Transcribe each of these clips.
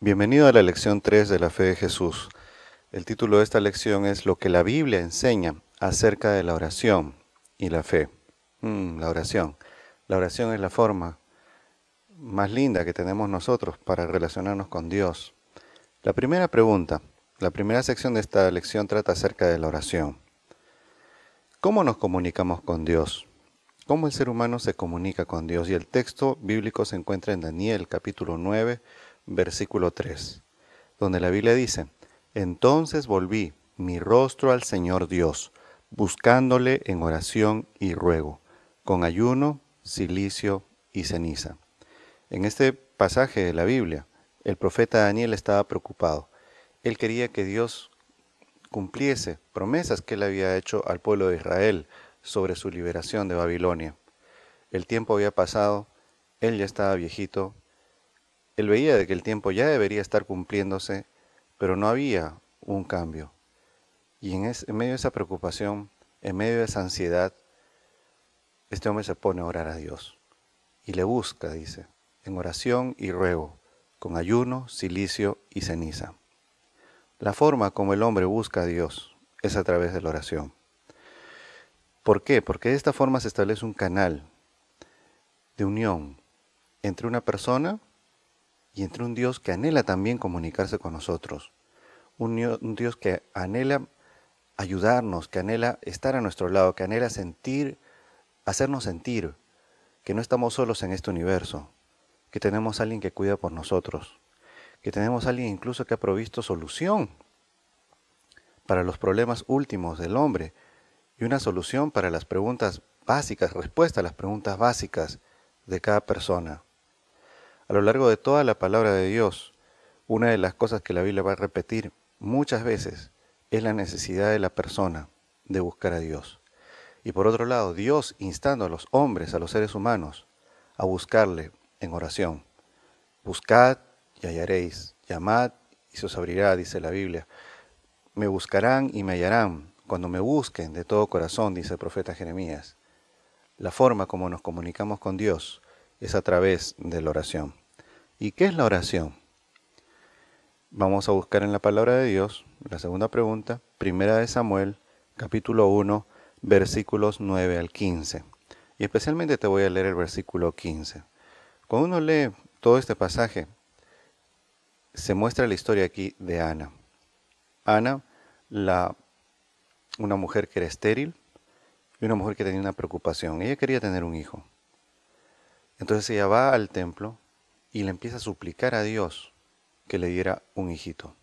Bienvenido a la lección 3 de la fe de Jesús. El título de esta lección es Lo que la Biblia enseña acerca de la oración y la fe. La oración. La oración es la forma más linda que tenemos nosotros para relacionarnos con Dios. La primera pregunta, la primera sección de esta lección trata acerca de la oración. ¿Cómo nos comunicamos con Dios? ¿Cómo el ser humano se comunica con Dios? Y el texto bíblico se encuentra en Daniel capítulo 9, versículo 3, donde la Biblia dice: Entonces volví mi rostro al Señor Dios, buscándole en oración y ruego, con ayuno, cilicio y ceniza. En este pasaje de la Biblia, el profeta Daniel estaba preocupado. Él quería que Dios cumpliese promesas que él había hecho al pueblo de Israel sobre su liberación de Babilonia. El tiempo había pasado, él ya estaba viejito, él veía de que el tiempo ya debería estar cumpliéndose, pero no había un cambio. Y en medio de esa preocupación, en medio de esa ansiedad, este hombre se pone a orar a Dios. Y le busca, dice, en oración y ruego, con ayuno, cilicio y ceniza. La forma como el hombre busca a Dios es a través de la oración. ¿Por qué? Porque de esta forma se establece un canal de unión entre una persona y entre un Dios que anhela también comunicarse con nosotros. Un Dios que anhela ayudarnos, que anhela estar a nuestro lado, que anhela hacernos sentir que no estamos solos en este universo, que tenemos a alguien que cuida por nosotros, que tenemos a alguien incluso que ha provisto solución para los problemas últimos del hombre y una solución para las preguntas básicas, respuesta a las preguntas básicas de cada persona. A lo largo de toda la palabra de Dios, una de las cosas que la Biblia va a repetir muchas veces es la necesidad de la persona de buscar a Dios. Y por otro lado, Dios instando a los hombres, a los seres humanos, a buscarle en oración. Buscad y hallaréis, llamad y se os abrirá, dice la Biblia. Me buscarán y me hallarán cuando me busquen de todo corazón, dice el profeta Jeremías. La forma como nos comunicamos con Dios es a través de la oración. ¿Y qué es la oración? Vamos a buscar en la palabra de Dios la segunda pregunta, primera de Samuel, capítulo 1, versículos 9 al 15. Y especialmente te voy a leer el versículo 15. Cuando uno lee todo este pasaje, se muestra la historia aquí de Ana. Ana, una mujer que era estéril y una mujer que tenía una preocupación. Ella quería tener un hijo. Entonces ella va al templo y le empieza a suplicar a Dios que le diera un hijito.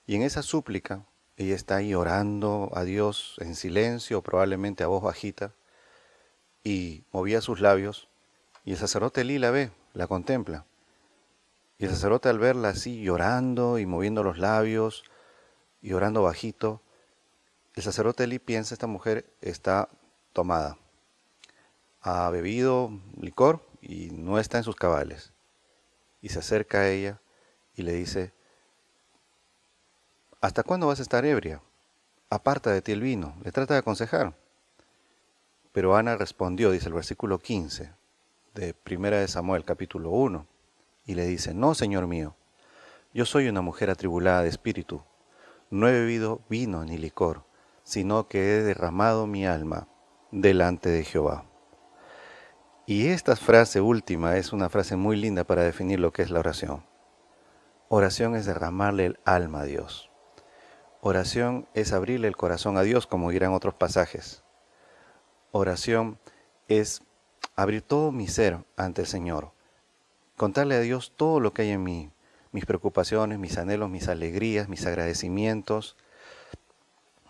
Y en esa súplica, ella está ahí orando a Dios en silencio, probablemente a voz bajita, y movía sus labios, y el sacerdote Elí la ve, la contempla. Y el sacerdote al verla así llorando y moviendo los labios y orando bajito, el sacerdote Elí piensa: esta mujer está tomada, ha bebido licor y no está en sus cabales. Y se acerca a ella y le dice: ¿hasta cuándo vas a estar ebria? Aparta de ti el vino. Le trata de aconsejar. Pero Ana respondió, dice el versículo 15 de Primera de Samuel, capítulo 1, y le dice: no, Señor mío, yo soy una mujer atribulada de espíritu. No he bebido vino ni licor, sino que he derramado mi alma delante de Jehová. Y esta frase última es una frase muy linda para definir lo que es la oración. Oración es derramarle el alma a Dios. Oración es abrirle el corazón a Dios, como dirán otros pasajes. Oración es abrir todo mi ser ante el Señor. Contarle a Dios todo lo que hay en mí, mis preocupaciones, mis anhelos, mis alegrías, mis agradecimientos,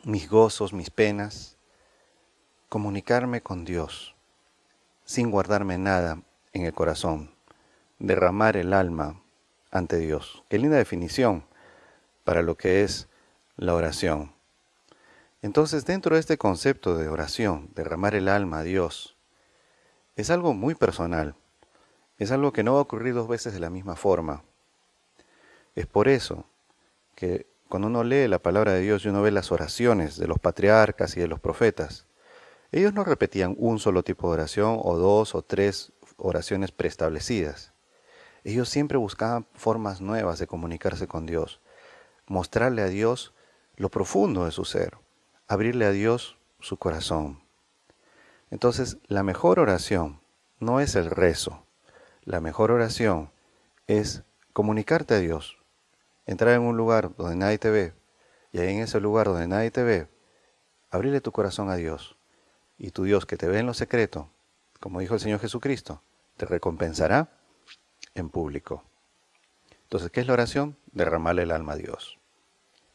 mis gozos, mis penas. Comunicarme con Dios sin guardarme nada en el corazón. Derramar el alma ante Dios. Qué linda definición para lo que es la oración. Entonces, dentro de este concepto de oración, derramar el alma a Dios, es algo muy personal. Es algo que no va a ocurrir dos veces de la misma forma. Es por eso que cuando uno lee la palabra de Dios y uno ve las oraciones de los patriarcas y de los profetas, ellos no repetían un solo tipo de oración o dos o tres oraciones preestablecidas. Ellos siempre buscaban formas nuevas de comunicarse con Dios, mostrarle a Dios lo profundo de su ser, abrirle a Dios su corazón. Entonces, la mejor oración no es el rezo. La mejor oración es comunicarte a Dios, entrar en un lugar donde nadie te ve, y ahí en ese lugar donde nadie te ve, abrirle tu corazón a Dios. Y tu Dios que te ve en lo secreto, como dijo el Señor Jesucristo, te recompensará en público. Entonces, ¿qué es la oración? Derramarle el alma a Dios,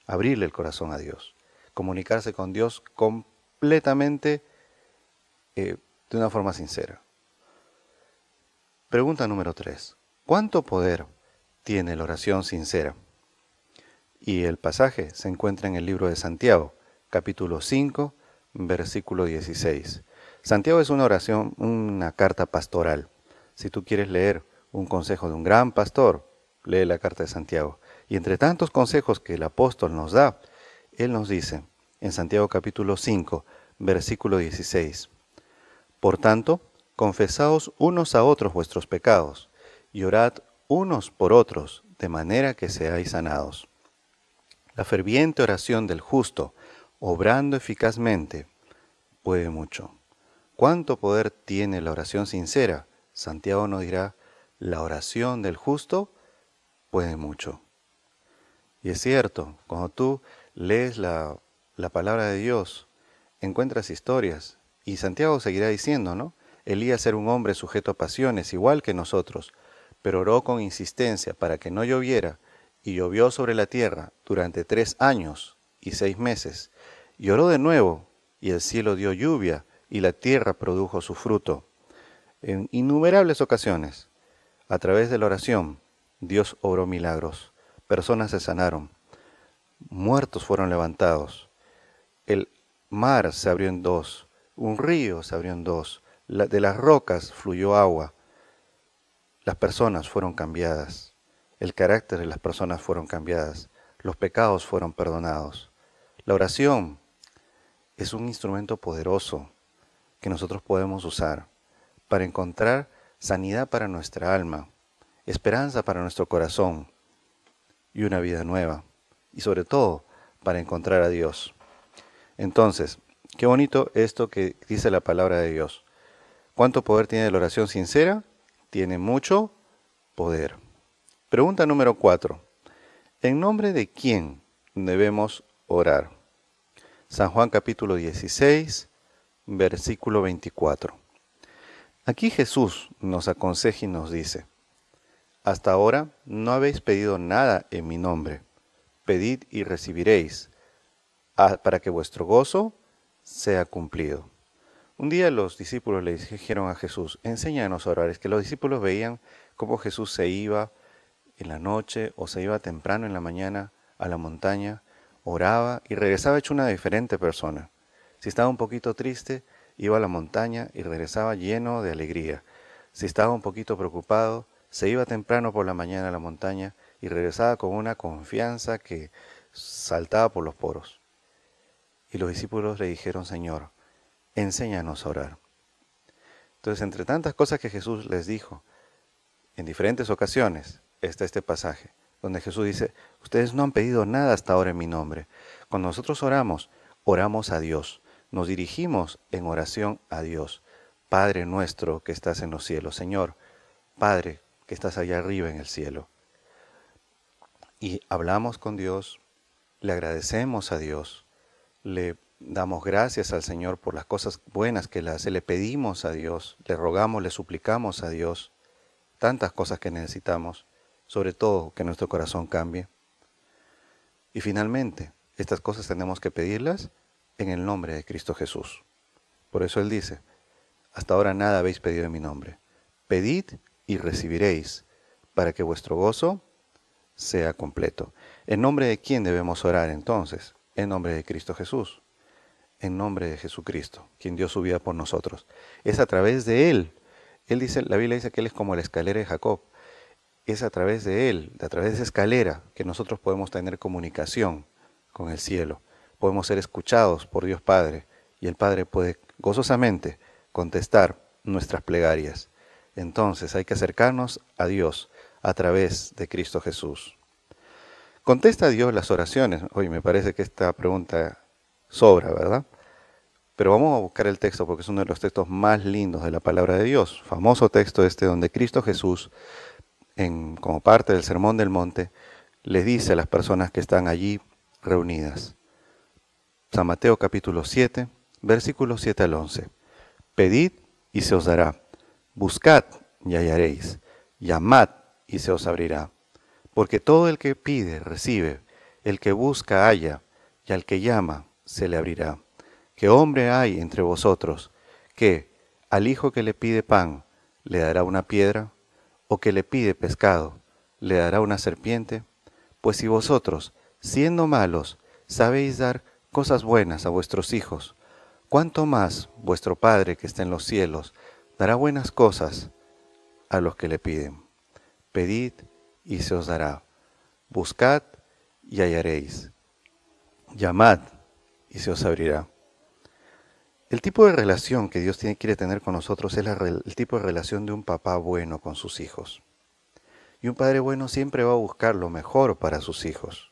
abrirle el corazón a Dios, comunicarse con Dios completamente de una forma sincera. Pregunta número 3. ¿Cuánto poder tiene la oración sincera? Y el pasaje se encuentra en el libro de Santiago, capítulo 5, versículo 16. Santiago es una oración, una carta pastoral. Si tú quieres leer un consejo de un gran pastor, lee la carta de Santiago. Y entre tantos consejos que el apóstol nos da, él nos dice en Santiago capítulo 5, versículo 16. Por tanto, confesaos unos a otros vuestros pecados, y orad unos por otros, de manera que seáis sanados. La ferviente oración del justo, obrando eficazmente, puede mucho. ¿Cuánto poder tiene la oración sincera? Santiago nos dirá, la oración del justo puede mucho. Y es cierto, cuando tú lees la palabra de Dios, encuentras historias. Y Santiago seguirá diciendo, ¿no? Elías era un hombre sujeto a pasiones, igual que nosotros, pero oró con insistencia para que no lloviera, y llovió sobre la tierra durante 3 años y 6 meses. Y oró de nuevo, y el cielo dio lluvia, y la tierra produjo su fruto. En innumerables ocasiones, a través de la oración, Dios obró milagros. Personas se sanaron, muertos fueron levantados, el mar se abrió en dos, un río se abrió en dos, de las rocas fluyó agua, las personas fueron cambiadas, el carácter de las personas fueron cambiadas, los pecados fueron perdonados. La oración es un instrumento poderoso que nosotros podemos usar para encontrar sanidad para nuestra alma, esperanza para nuestro corazón y una vida nueva, y sobre todo para encontrar a Dios. Entonces, qué bonito esto que dice la palabra de Dios. ¿Cuánto poder tiene la oración sincera? Tiene mucho poder. Pregunta número 4. ¿En nombre de quién debemos orar? San Juan capítulo 16, versículo 24. Aquí Jesús nos aconseja y nos dice, hasta ahora no habéis pedido nada en mi nombre. Pedid y recibiréis, para que vuestro gozo sea cumplido. Un día los discípulos le dijeron a Jesús, enséñanos a orar. Es que los discípulos veían cómo Jesús se iba en la noche o se iba temprano en la mañana a la montaña, oraba y regresaba hecho una diferente persona. Si estaba un poquito triste, iba a la montaña y regresaba lleno de alegría. Si estaba un poquito preocupado, se iba temprano por la mañana a la montaña y regresaba con una confianza que saltaba por los poros. Y los discípulos le dijeron, Señor, enséñanos a orar. Entonces, entre tantas cosas que Jesús les dijo, en diferentes ocasiones, está este pasaje, donde Jesús dice, ustedes no han pedido nada hasta ahora en mi nombre. Cuando nosotros oramos, oramos a Dios, nos dirigimos en oración a Dios. Padre nuestro que estás en los cielos, Señor, Padre que estás allá arriba en el cielo. Y hablamos con Dios, le agradecemos a Dios, le damos gracias al Señor por las cosas buenas que Él hace, le pedimos a Dios, le rogamos, le suplicamos a Dios, tantas cosas que necesitamos, sobre todo que nuestro corazón cambie. Y finalmente, estas cosas tenemos que pedirlas en el nombre de Cristo Jesús. Por eso Él dice, hasta ahora nada habéis pedido en mi nombre. Pedid y recibiréis, para que vuestro gozo sea completo. ¿En nombre de quién debemos orar entonces? En nombre de Cristo Jesús. En nombre de Jesucristo, quien dio su vida por nosotros. Es a través de Él. La Biblia dice que Él es como la escalera de Jacob. Es a través de Él, a través de esa escalera, que nosotros podemos tener comunicación con el cielo. Podemos ser escuchados por Dios Padre y el Padre puede gozosamente contestar nuestras plegarias. Entonces hay que acercarnos a Dios a través de Cristo Jesús. ¿Contesta Dios las oraciones? Oye, me parece que esta pregunta sobra, ¿verdad? Pero vamos a buscar el texto porque es uno de los textos más lindos de la palabra de Dios. Famoso texto este donde Cristo Jesús, como parte del Sermón del Monte, les dice a las personas que están allí reunidas. San Mateo capítulo 7, versículos 7 al 11. Pedid y se os dará. Buscad y hallaréis. Llamad y se os abrirá. Porque todo el que pide, recibe. El que busca, halla. Y al que llama, se le abrirá. ¿Qué hombre hay entre vosotros que al hijo que le pide pan, le dará una piedra? ¿O que le pide pescado, le dará una serpiente? Pues si vosotros, siendo malos, sabéis dar cosas buenas a vuestros hijos, ¿cuánto más vuestro Padre que está en los cielos dará buenas cosas a los que le piden? Pedid y se os dará. Buscad y hallaréis. Llamad y se os abrirá. El tipo de relación que Dios quiere tener con nosotros es el tipo de relación de un papá bueno con sus hijos. Y un padre bueno siempre va a buscar lo mejor para sus hijos.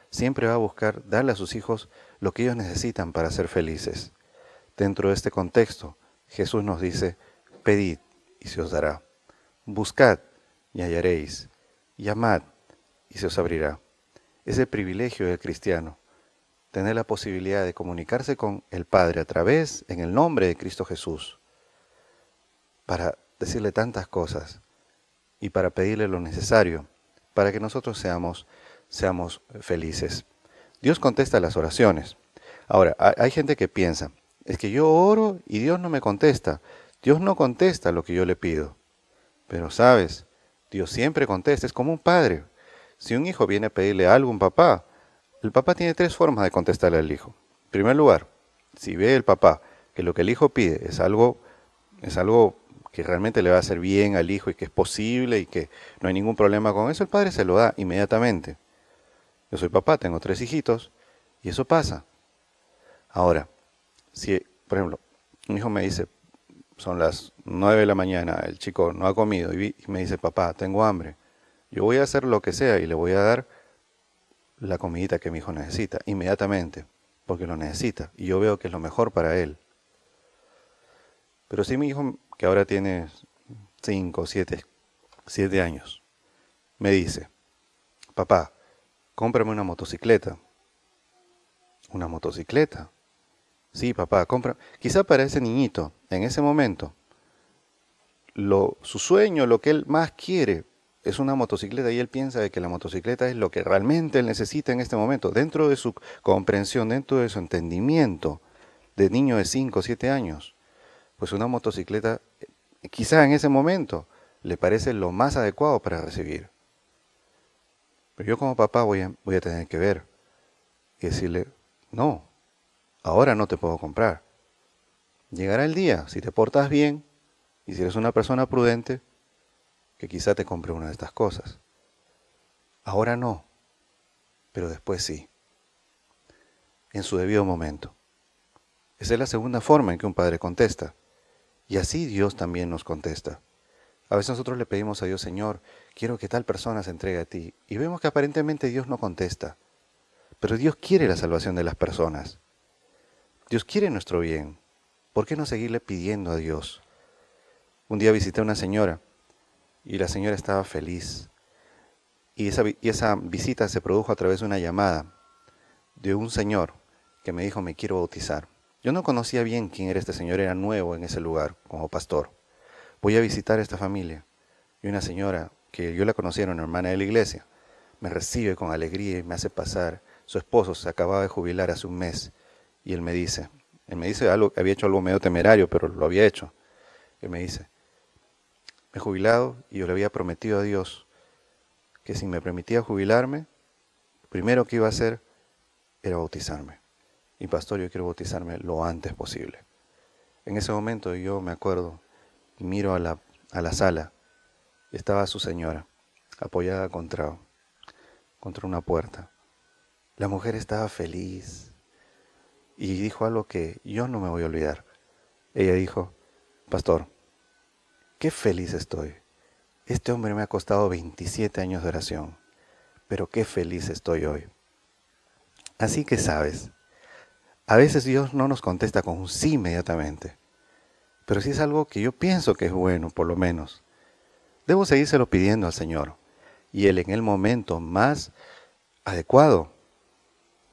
Siempre va a buscar darle a sus hijos lo que ellos necesitan para ser felices. Dentro de este contexto, Jesús nos dice, pedid y se os dará. Buscad y hallaréis. Llamad y se os abrirá. Es el privilegio del cristiano, tener la posibilidad de comunicarse con el Padre a través, en el nombre de Cristo Jesús, para decirle tantas cosas y para pedirle lo necesario para que nosotros seamos felices. Dios contesta las oraciones. Ahora, hay gente que piensa, es que yo oro y Dios no me contesta. Dios no contesta lo que yo le pido. Pero sabes, Dios siempre contesta, es como un padre. Si un hijo viene a pedirle algo a un papá, el papá tiene tres formas de contestarle al hijo. En primer lugar, si ve el papá que lo que el hijo pide es algo que realmente le va a hacer bien al hijo y que es posible y que no hay ningún problema con eso, el padre se lo da inmediatamente. Yo soy papá, tengo 3 hijitos y eso pasa. Ahora, si, por ejemplo, un hijo me dice, son las 9 de la mañana, el chico no ha comido y me dice, papá, tengo hambre, yo voy a hacer lo que sea y le voy a dar la comidita que mi hijo necesita, inmediatamente, porque lo necesita, y yo veo que es lo mejor para él. Pero si mi hijo, que ahora tiene 5, 7 años, me dice, papá, cómprame una motocicleta. ¿Una motocicleta? Sí, papá, compra. Quizá para ese niñito, en ese momento, su sueño, lo que él más quiere, es una motocicleta y él piensa de que la motocicleta es lo que realmente él necesita en este momento, dentro de su comprensión, dentro de su entendimiento de niño de 5 o 7 años. Pues una motocicleta, quizá en ese momento, le parece lo más adecuado para recibir. Pero yo como papá voy a tener que ver y decirle, no, ahora no te puedo comprar. Llegará el día, si te portas bien y si eres una persona prudente, que quizá te compre una de estas cosas. Ahora no, pero después sí, en su debido momento. Esa es la segunda forma en que un padre contesta. Y así Dios también nos contesta. A veces nosotros le pedimos a Dios, Señor, quiero que tal persona se entregue a ti. Y vemos que aparentemente Dios no contesta. Pero Dios quiere la salvación de las personas. Dios quiere nuestro bien. ¿Por qué no seguirle pidiendo a Dios? Un día visité a una señora y la señora estaba feliz. Y esa visita se produjo a través de una llamada de un señor que me dijo, me quiero bautizar. Yo no conocía bien quién era este señor, era nuevo en ese lugar como pastor. Voy a visitar a esta familia. Y una señora que yo la conocía, era una hermana de la iglesia, me recibe con alegría y me hace pasar. Su esposo se acababa de jubilar hace un mes y él me dice algo, había hecho algo medio temerario, pero lo había hecho. Él me dice, me he jubilado y yo le había prometido a Dios que si me permitía jubilarme, lo primero que iba a hacer era bautizarme. Y pastor, yo quiero bautizarme lo antes posible. En ese momento yo me acuerdo y miro a la sala y estaba su señora apoyada contra una puerta. La mujer estaba feliz y dijo algo que yo no me voy a olvidar. Ella dijo, pastor, qué feliz estoy. Este hombre me ha costado 27 años de oración, pero qué feliz estoy hoy. Así que sabes, a veces Dios no nos contesta con un sí inmediatamente, pero si es algo que yo pienso que es bueno, por lo menos, debo seguírselo pidiendo al Señor, y Él en el momento más adecuado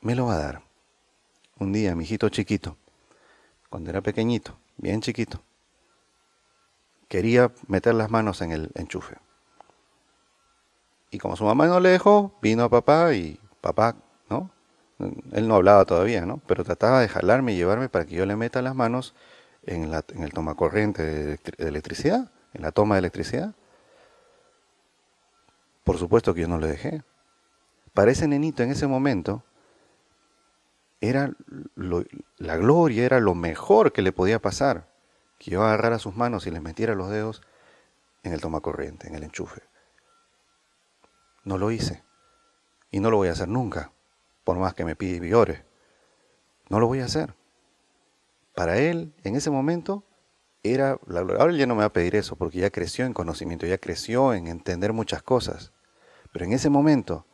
me lo va a dar. Un día, mi hijito chiquito, cuando era pequeñito, bien chiquito, quería meter las manos en el enchufe. Y como su mamá no le dejó, vino a papá y papá, ¿no? Él no hablaba todavía, ¿no? Pero trataba de jalarme y llevarme para que yo le meta las manos en el tomacorriente de electricidad, en la toma de electricidad. Por supuesto que yo no le dejé. Para ese nenito en ese momento, era la gloria, era lo mejor que le podía pasar, que yo agarrara sus manos y les metiera los dedos en el tomacorriente, en el enchufe. No lo hice y no lo voy a hacer nunca, por más que me pida y llore. No lo voy a hacer. Para él, en ese momento, era la gloria. Ahora él ya no me va a pedir eso porque ya creció en conocimiento, ya creció en entender muchas cosas. Pero en ese momento,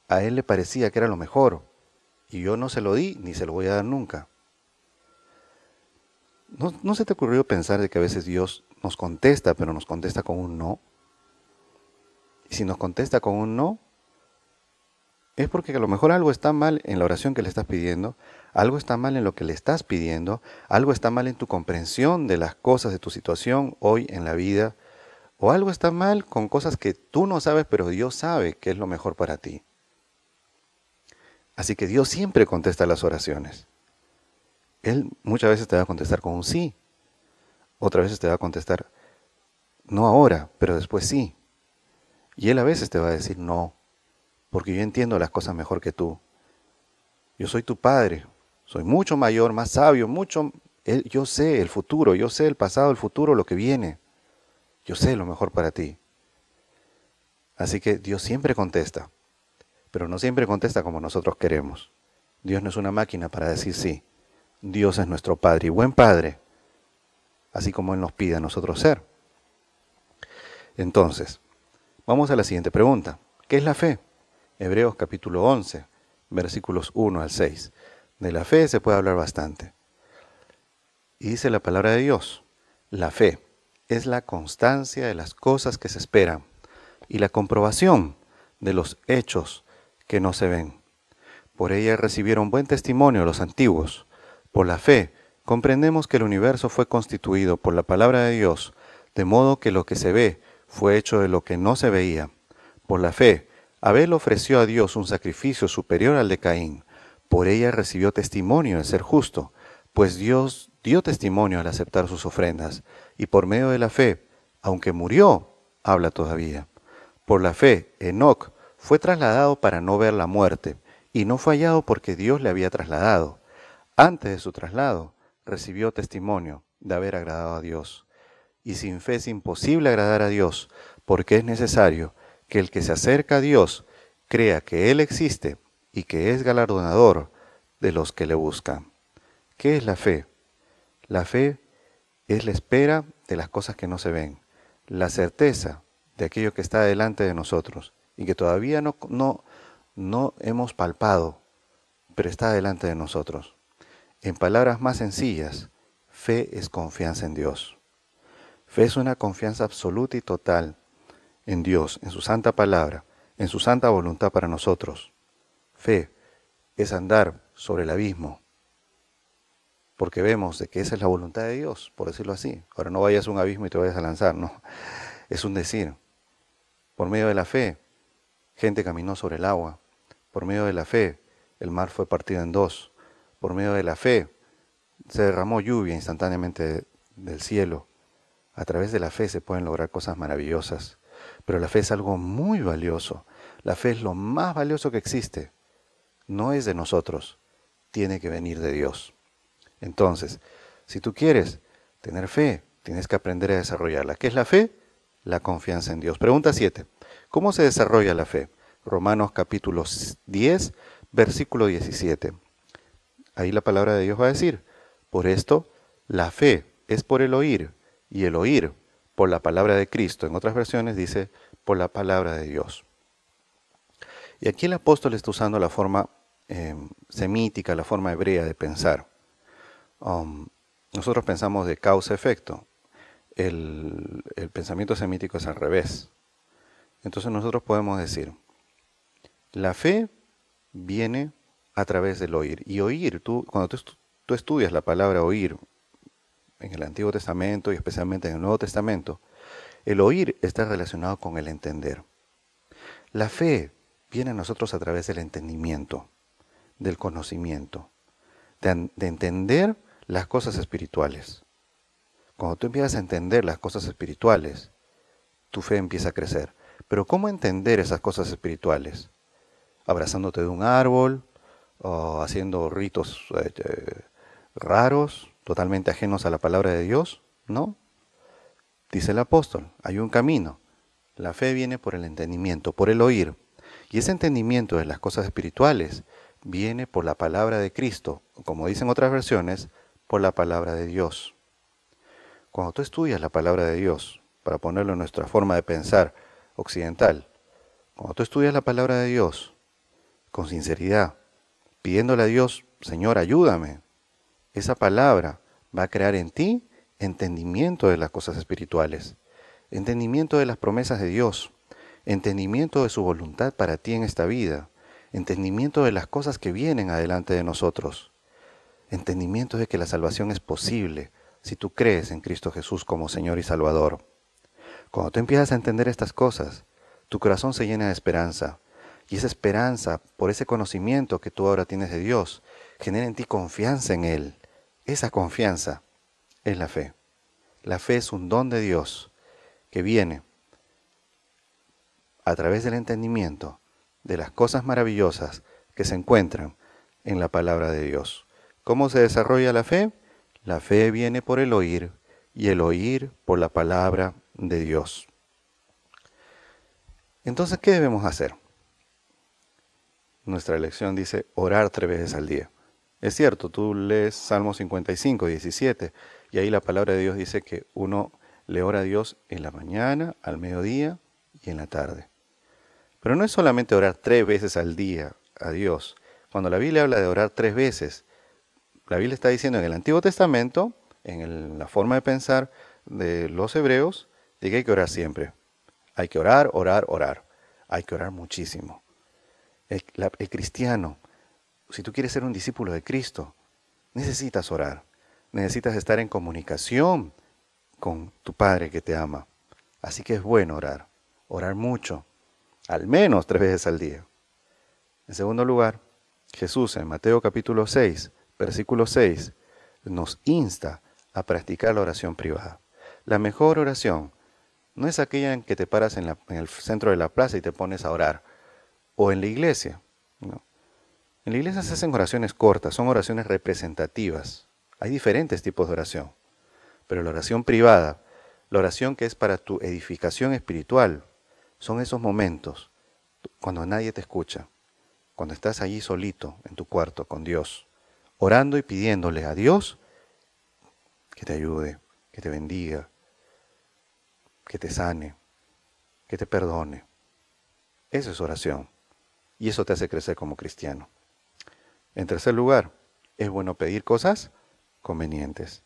a él le parecía que era lo mejor y yo no se lo di ni se lo voy a dar nunca. ¿No se te ocurrió pensar de que a veces Dios nos contesta, pero nos contesta con un no? Y si nos contesta con un no, es porque a lo mejor algo está mal en la oración que le estás pidiendo, algo está mal en lo que le estás pidiendo, algo está mal en tu comprensión de las cosas de tu situación hoy en la vida, o algo está mal con cosas que tú no sabes, pero Dios sabe que es lo mejor para ti. Así que Dios siempre contesta las oraciones. Él muchas veces te va a contestar con un sí, otras veces te va a contestar no ahora, pero después sí. Y Él a veces te va a decir no, porque yo entiendo las cosas mejor que tú. Yo soy tu padre, soy mucho mayor, más sabio, yo sé el futuro, yo sé el pasado, el futuro, lo que viene. Yo sé lo mejor para ti. Así que Dios siempre contesta, pero no siempre contesta como nosotros queremos. Dios no es una máquina para decir sí. Dios es nuestro Padre y buen Padre, así como Él nos pide a nosotros ser. Entonces, vamos a la siguiente pregunta. ¿Qué es la fe? Hebreos capítulo 11, versículos 1 al 6. De la fe se puede hablar bastante. Y dice la palabra de Dios, la fe es la constancia de las cosas que se esperan y la comprobación de los hechos que no se ven. Por ella recibieron buen testimonio los antiguos. Por la fe comprendemos que el universo fue constituido por la palabra de Dios, de modo que lo que se ve fue hecho de lo que no se veía. Por la fe, Abel ofreció a Dios un sacrificio superior al de Caín. Por ella recibió testimonio de ser justo, pues Dios dio testimonio al aceptar sus ofrendas, y por medio de la fe, aunque murió, habla todavía. Por la fe, Enoc fue trasladado para no ver la muerte, y no fue hallado porque Dios le había trasladado. Antes de su traslado, recibió testimonio de haber agradado a Dios. Y sin fe es imposible agradar a Dios, porque es necesario que el que se acerca a Dios crea que Él existe y que es galardonador de los que le buscan. ¿Qué es la fe? La fe es la espera de las cosas que no se ven, la certeza de aquello que está delante de nosotros y que todavía no hemos palpado, pero está delante de nosotros. En palabras más sencillas, fe es confianza en Dios. Fe es una confianza absoluta y total en Dios, en su santa palabra, en su santa voluntad para nosotros. Fe es andar sobre el abismo, porque vemos de que esa es la voluntad de Dios, por decirlo así. Ahora no vayas a un abismo y te vayas a lanzar, no. Es un decir. Por medio de la fe, gente caminó sobre el agua. Por medio de la fe, el mar fue partido en dos. Por medio de la fe, se derramó lluvia instantáneamente del cielo. A través de la fe se pueden lograr cosas maravillosas. Pero la fe es algo muy valioso. La fe es lo más valioso que existe. No es de nosotros, tiene que venir de Dios. Entonces, si tú quieres tener fe, tienes que aprender a desarrollarla. ¿Qué es la fe? La confianza en Dios. Pregunta 7. ¿Cómo se desarrolla la fe? Romanos capítulo 10, versículo 17. Ahí la palabra de Dios va a decir, por esto, la fe es por el oír, y el oír por la palabra de Cristo. En otras versiones dice por la palabra de Dios. Y aquí el apóstol está usando la forma semítica, la forma hebrea de pensar. Nosotros pensamos de causa-efecto. El pensamiento semítico es al revés. Entonces nosotros podemos decir, la fe viene a través del oír. Y oír, cuando tú estudias la palabra oír en el Antiguo Testamento y especialmente en el Nuevo Testamento, el oír está relacionado con el entender. La fe viene a nosotros a través del entendimiento, del conocimiento, de entender las cosas espirituales. Cuando tú empiezas a entender las cosas espirituales, tu fe empieza a crecer. Pero ¿cómo entender esas cosas espirituales? Abrazándote de un árbol, o haciendo ritos raros, totalmente ajenos a la palabra de Dios, ¿no? Dice el apóstol, hay un camino. La fe viene por el entendimiento, por el oír. Y ese entendimiento de las cosas espirituales viene por la palabra de Cristo, como dicen otras versiones, por la palabra de Dios. Cuando tú estudias la palabra de Dios, para ponerlo en nuestra forma de pensar occidental, cuando tú estudias la palabra de Dios con sinceridad, pidiéndole a Dios, Señor, ayúdame, esa palabra va a crear en ti entendimiento de las cosas espirituales, entendimiento de las promesas de Dios, entendimiento de su voluntad para ti en esta vida, entendimiento de las cosas que vienen adelante de nosotros, entendimiento de que la salvación es posible si tú crees en Cristo Jesús como Señor y Salvador. Cuando tú empiezas a entender estas cosas, tu corazón se llena de esperanza, y esa esperanza, por ese conocimiento que tú ahora tienes de Dios, genera en ti confianza en Él. Esa confianza es la fe. La fe es un don de Dios que viene a través del entendimiento de las cosas maravillosas que se encuentran en la palabra de Dios. ¿Cómo se desarrolla la fe? La fe viene por el oír y el oír por la palabra de Dios. Entonces, ¿qué debemos hacer? Nuestra lección dice orar 3 veces al día. Es cierto, tú lees Salmo 55, 17, y ahí la palabra de Dios dice que uno le ora a Dios en la mañana, al mediodía y en la tarde. Pero no es solamente orar 3 veces al día a Dios. Cuando la Biblia habla de orar 3 veces, la Biblia está diciendo en el Antiguo Testamento, en la forma de pensar de los hebreos, de que hay que orar siempre. Hay que orar, orar, orar. Hay que orar muchísimo. El cristiano, si tú quieres ser un discípulo de Cristo, necesitas orar. Necesitas estar en comunicación con tu Padre que te ama. Así que es bueno orar. Orar mucho. Al menos 3 veces al día. En segundo lugar, Jesús en Mateo capítulo 6, versículo 6, nos insta a practicar la oración privada. La mejor oración no es aquella en que te paras en el centro de la plaza y te pones a orar, o en la iglesia. No. En la iglesia se hacen oraciones cortas, son oraciones representativas. Hay diferentes tipos de oración, pero la oración privada, la oración que es para tu edificación espiritual, son esos momentos cuando nadie te escucha, cuando estás allí solito en tu cuarto con Dios, orando y pidiéndole a Dios que te ayude, que te bendiga, que te sane, que te perdone. Eso es oración y eso te hace crecer como cristiano. En tercer lugar, es bueno pedir cosas convenientes.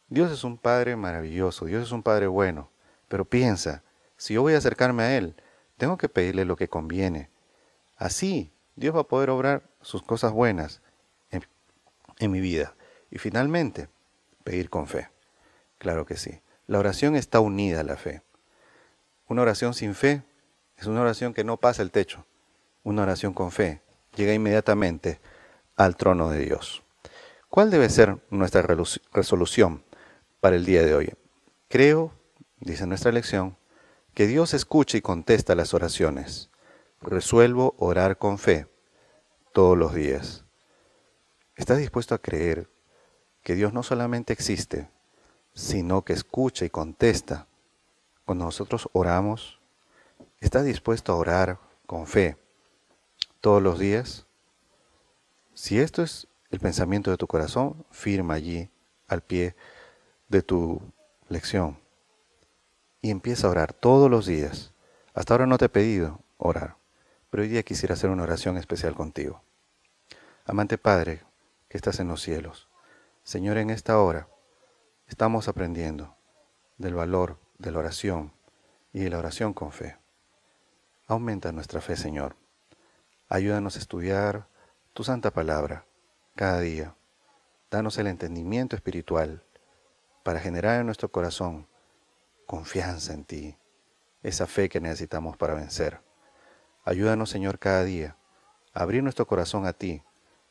Dios es un Padre maravilloso, Dios es un Padre bueno, pero piensa, si yo voy a acercarme a Él, tengo que pedirle lo que conviene. Así, Dios va a poder obrar sus cosas buenas en mi vida. Y finalmente, pedir con fe. Claro que sí. La oración está unida a la fe. Una oración sin fe es una oración que no pasa el techo. Una oración con fe llega inmediatamente al trono de Dios. ¿Cuál debe ser nuestra resolución para el día de hoy? Creo, dice nuestra lección, que Dios escucha y contesta las oraciones. Resuelvo orar con fe todos los días. ¿Estás dispuesto a creer que Dios no solamente existe, sino que escucha y contesta cuando nosotros oramos? ¿Estás dispuesto a orar con fe todos los días? Si esto es el pensamiento de tu corazón, firma allí al pie de tu lección. y empieza a orar todos los días. Hasta ahora no te he pedido orar, pero hoy día quisiera hacer una oración especial contigo. Amante Padre, que estás en los cielos, Señor, en esta hora estamos aprendiendo del valor de la oración y de la oración con fe. Aumenta nuestra fe, Señor. Ayúdanos a estudiar tu santa palabra cada día. Danos el entendimiento espiritual para generar en nuestro corazón confianza en ti, esa fe que necesitamos para vencer. Ayúdanos, Señor, cada día a abrir nuestro corazón a ti,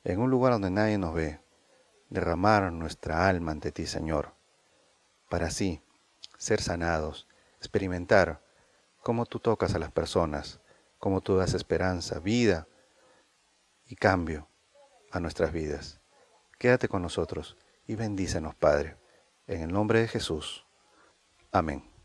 en un lugar donde nadie nos ve, derramar nuestra alma ante ti, Señor, para así ser sanados, experimentar cómo tú tocas a las personas, cómo tú das esperanza, vida y cambio a nuestras vidas. Quédate con nosotros y bendícenos, Padre, en el nombre de Jesús. Amén.